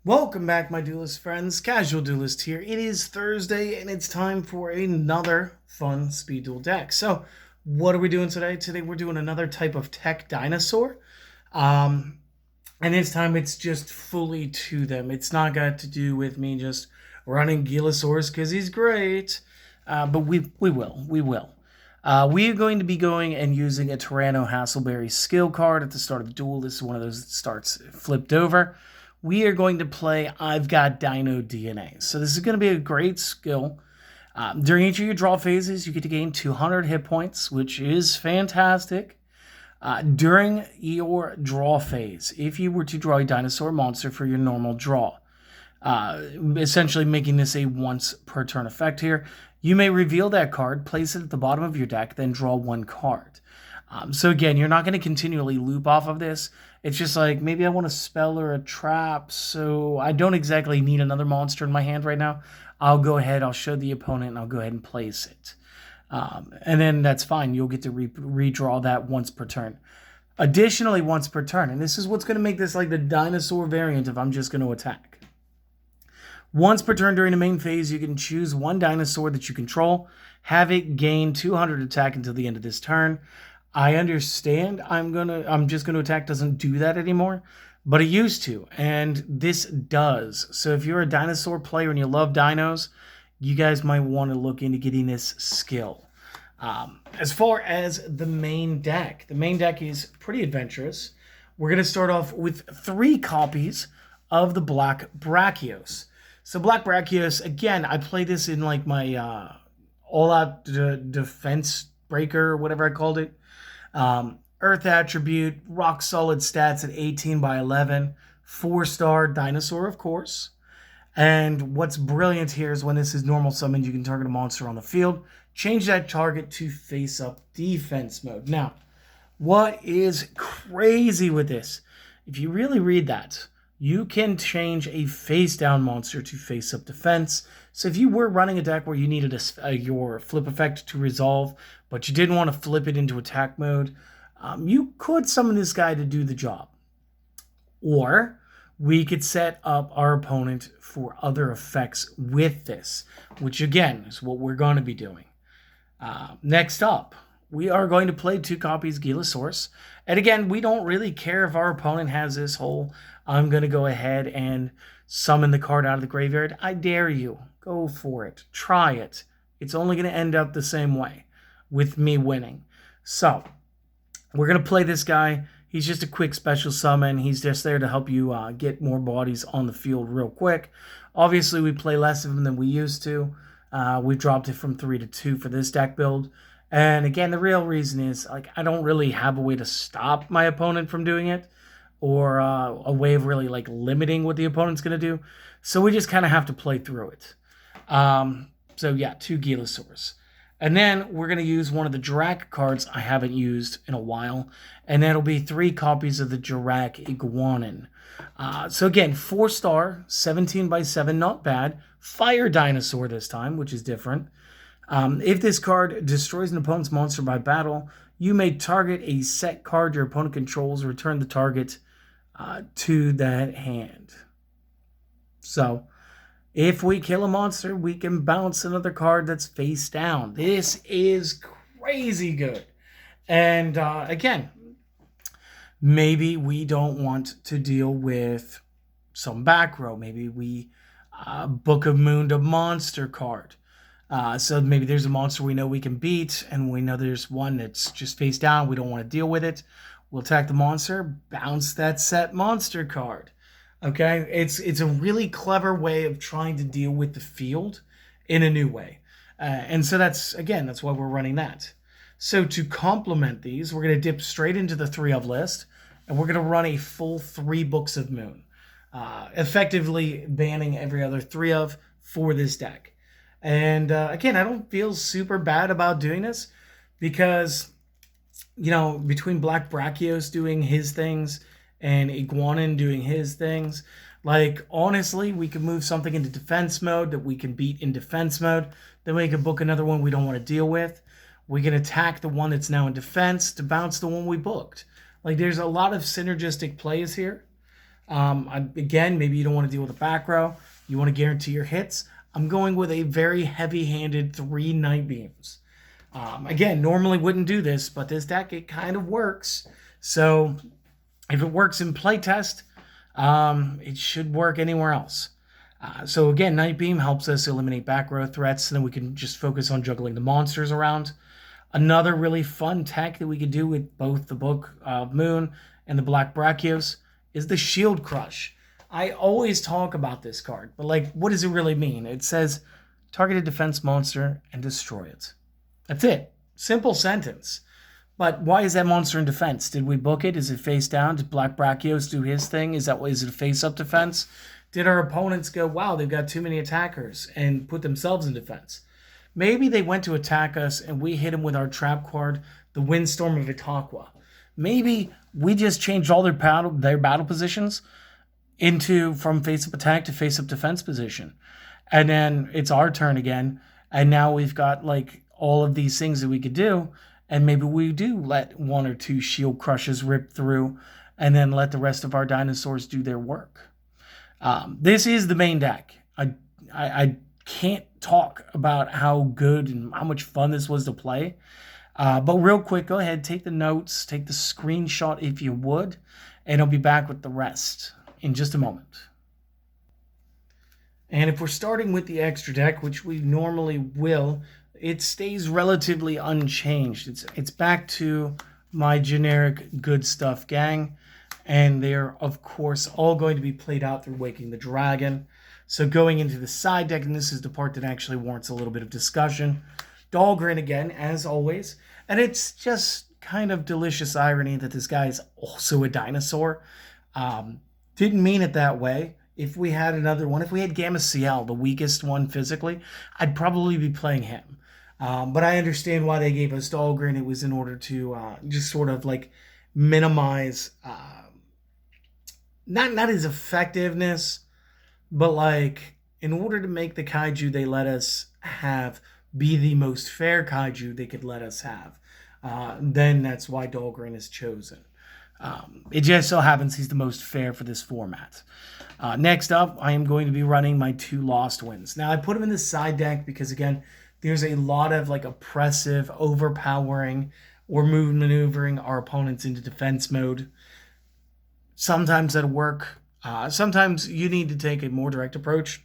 Welcome back, my Duelist friends. Casual Duelist here. It is Thursday, and it's time for another fun speed duel deck. So, what are we doing today? Today, we're doing another type of tech dinosaur. Um, and this time, it's just fully to them. It's not got to do with me just running Gilosaurus because he's great. But we will. We are going to be going and using a Tyranno Hasselberry skill card at the start of the duel. This is one of those that starts flipped over. We are going to play I've Got Dino DNA. So this is going to be a great skill. During each of your draw phases, you get to gain 200 hit points, which is fantastic. During your draw phase, if you were to draw a dinosaur monster for your normal draw, essentially making this a once per turn effect here, you may reveal that card, place it at the bottom of your deck, then draw one card. So again, you're not going to continually loop off of this. It's just like, maybe I want a spell or a trap, so I don't exactly need another monster in my hand right now. I'll go ahead, I'll show the opponent, and I'll go ahead and place it. And then that's fine. You'll get to redraw that once per turn. Additionally, once per turn, and this is what's going to make this like the dinosaur variant if I'm just going to attack. Once per turn during the main phase, you can choose one dinosaur that you control, have it gain 200 attack until the end of this turn. I understand I'm just gonna attack doesn't do that anymore, but it used to, and this does. So if you're a dinosaur player and you love dinos, you guys might want to look into getting this skill. As far as the main deck is pretty adventurous. We're gonna start off with 3 copies of the Black Brachios. So Black Brachios, again, I play this in like my all-out defense breaker or whatever I called it. Earth attribute, rock solid stats at 18 by 11, 4-star dinosaur, of course. And what's brilliant here is when this is normal summoned, you can target a monster on the field, change that target to face up defense mode. Now, what is crazy with this? If you really read that, you can change a face down monster to face up defense. So if you were running a deck where you needed your flip effect to resolve, but you didn't want to flip it into attack mode, you could summon this guy to do the job. Or we could set up our opponent for other effects with this, which again is what we're going to be doing. Next up, we are going to play 2 copies Gilosaurus. And again, we don't really care if our opponent has this whole, I'm going to go ahead and summon the card out of the graveyard. I dare you. Go for it. Try it. It's only going to end up the same way with me winning. So, we're going to play this guy. He's just a quick special summon. He's just there to help you get more bodies on the field real quick. Obviously, we play less of him than we used to. We dropped it from 3 to 2 for this deck build. And again, the real reason is like I don't really have a way to stop my opponent from doing it, or a way of really like limiting what the opponent's going to do. So we just kind of have to play through it. So yeah, 2 Gilosaurs. And then we're going to use one of the Jirac cards I haven't used in a while, and that'll be 3 copies of the Jirac Iguanin. So again, 4-star, 17 by 7, not bad. Fire dinosaur this time, which is different. If this card destroys an opponent's monster by battle, you may target a set card your opponent controls, return the target to that hand. So, if we kill a monster, we can bounce another card that's face down. This is crazy good. And again, maybe we don't want to deal with some back row. Maybe we Book of Moon to monster card. So maybe there's a monster we know we can beat, and we know there's one that's just face down. We don't want to deal with it. We'll attack the monster, bounce that set monster card. Okay, it's a really clever way of trying to deal with the field in a new way. And so that's why we're running that. So to complement these, we're going to dip straight into the 3 of list, and we're going to run a full 3 Books of Moon, effectively banning every other 3 of for this deck. And again, I don't feel super bad about doing this because, you know, between Black Brachios doing his things and Iguanin doing his things, like, honestly, we could move something into defense mode that we can beat in defense mode. Then we can book another one we don't want to deal with. We can attack the one that's now in defense to bounce the one we booked. Like, there's a lot of synergistic plays here. Again, maybe you don't want to deal with a back row. You want to guarantee your hits. I'm going with a very heavy-handed 3 Night Beams. Again, normally wouldn't do this, but this deck, it kind of works. So if it works in playtest, it should work anywhere else. So again, Night Beam helps us eliminate back row threats, and then we can just focus on juggling the monsters around. Another really fun tech that we could do with both the Book of Moon and the Black Brachios is the Shield Crush. I always talk about this card, but like, what does it really mean? It says, target a defense monster and destroy it. That's it. Simple sentence. But why is that monster in defense? Did we book it? Is it face down? Did Black Brachios do his thing? Is it a face-up defense? Did our opponents go, wow, they've got too many attackers, and put themselves in defense? Maybe they went to attack us and we hit them with our trap card, the Windstorm of Itaqua. Maybe we just changed all their battle positions from face-up attack to face-up defense position. And then it's our turn again. And now we've got like all of these things that we could do. And maybe we do let 1 or 2 shield crushes rip through and then let the rest of our dinosaurs do their work. This is the main deck. I can't talk about how good and how much fun this was to play. But real quick, go ahead, take the notes, take the screenshot if you would, and I'll be back with the rest in just a moment. And if we're starting with the extra deck, which we normally will, it stays relatively unchanged. It's back to my generic good stuff gang, and they're, of course, all going to be played out through Waking the Dragon. So going into the side deck, and this is the part that actually warrants a little bit of discussion, Dahlgren again, as always. And it's just kind of delicious irony that this guy is also a dinosaur. Didn't mean it that way. If we had another one, if we had Gamma CL, the weakest one physically, I'd probably be playing him. But I understand why they gave us Dahlgren. It was in order to just sort of like minimize, not his effectiveness, but like in order to make the kaiju they let us have be the most fair kaiju they could let us have. Then that's why Dahlgren is chosen. It just so happens he's the most fair for this format. Next up, I am going to be running my 2 Lost Winds. Now, I put them in the side deck because, again, there's a lot of like oppressive, overpowering, or maneuvering our opponents into defense mode. Sometimes that'll work. Sometimes you need to take a more direct approach.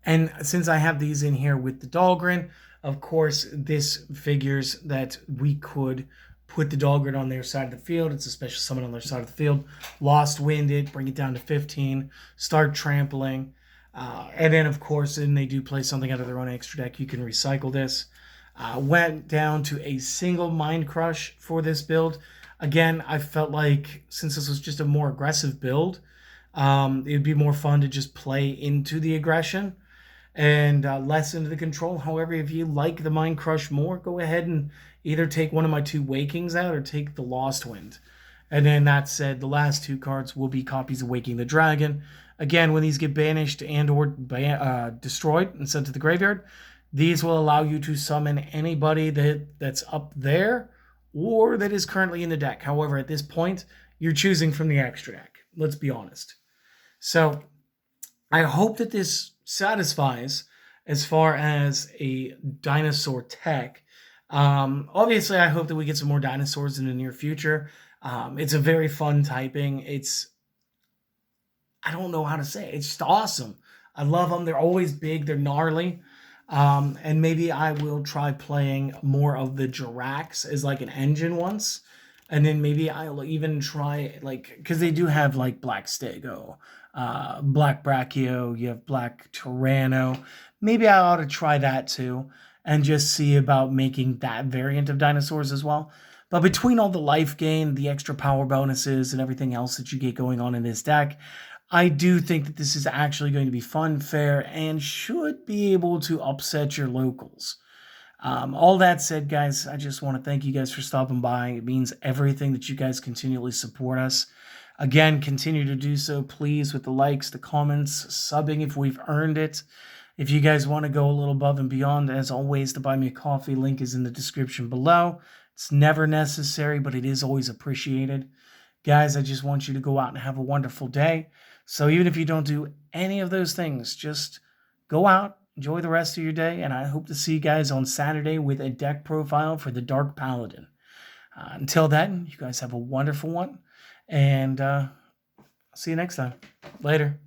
And since I have these in here with the Dahlgren, of course, this figures that we could put the Dahlgren on their side of the field. It's a special summon on their side of the field. Lost Wind it, bring it down to 15, start trampling. And then, of course, when they do play something out of their own extra deck, you can recycle this. Went down to a single Mind Crush for this build. Again, I felt like since this was just a more aggressive build, it would be more fun to just play into the aggression and less into the control. However, if you like the Mind Crush more, go ahead and either take one of my 2 Wakings out or take the Lost Wind. And then that said, the last 2 cards will be copies of Waking the Dragon. Again, when these get banished and or destroyed and sent to the graveyard, these will allow you to summon anybody that's up there or that is currently in the deck. However, at this point, you're choosing from the extra deck. Let's be honest. So I hope that this satisfies as far as a dinosaur tech. Obviously, I hope that we get some more dinosaurs in the near future. It's a very fun typing. I don't know how to say it. It's just awesome. I love them. They're always big. They're gnarly. And maybe I will try playing more of the Jirax as like an engine once. And then maybe I'll even try like, because they do have like Black Stego, Black Brachio, you have Black Tyranno. Maybe I ought to try that too and just see about making that variant of dinosaurs as well. But between all the life gain, the extra power bonuses, and everything else that you get going on in this deck, I do think that this is actually going to be fun, fair, and should be able to upset your locals. All that said, guys, I just want to thank you guys for stopping by. It means everything that you guys continually support us. Again, continue to do so, please, with the likes, the comments, subbing if we've earned it. If you guys want to go a little above and beyond, as always, the Buy Me a Coffee link is in the description below. It's never necessary, but it is always appreciated. Guys, I just want you to go out and have a wonderful day. So even if you don't do any of those things, just go out, enjoy the rest of your day, and I hope to see you guys on Saturday with a deck profile for the Dark Paladin. Until then, you guys have a wonderful one, and see you next time. Later.